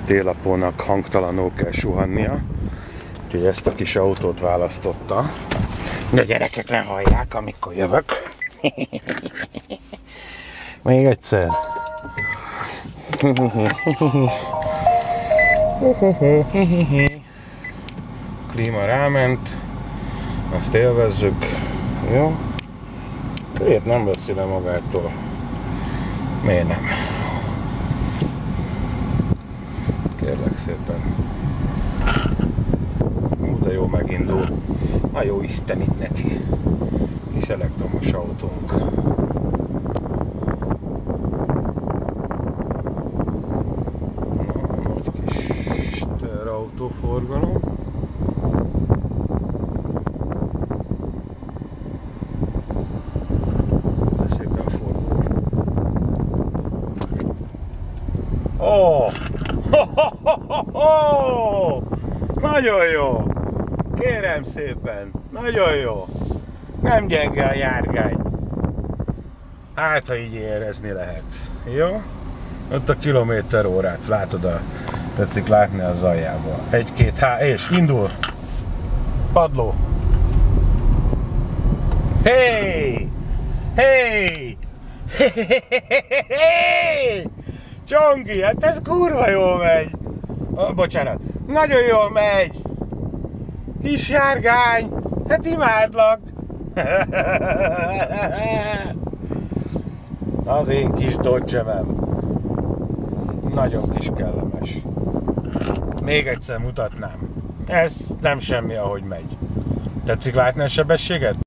télapónak hangtalanul kell suhannia. Úgyhogy ezt a kis autót választotta. De a gyerekek ne hallják, amikor jövök. Még egyszer. Klíma ráment. Azt élvezzük. Jó? Miért nem veszi le magától? Miért nem? Kérlek szépen. De jó, megindul. Na jó Isten itt neki. Kis elektromos autónk. Na, nagy kis terautóforgalom. De szépen fordul. Oh! Nagyon jó! Kérem szépen, nagyon jó. Nem gyenge a járgány. Hát, ha így érezni lehet. Jó? Ott a kilométerórát látod, tetszik látni az aljából. 1, 2, és indul. Padló. Hey! Hey! Hey! Csongi, hát ez kurva jól megy. Oh, bocsánat. Nagyon jól megy. Kis járgány, hát imádlak! Az én kis Dodge-emem. Nagyon kis kellemes. Még egyszer mutatnám. Ez nem semmi, ahogy megy. Tetszik látni a sebességet?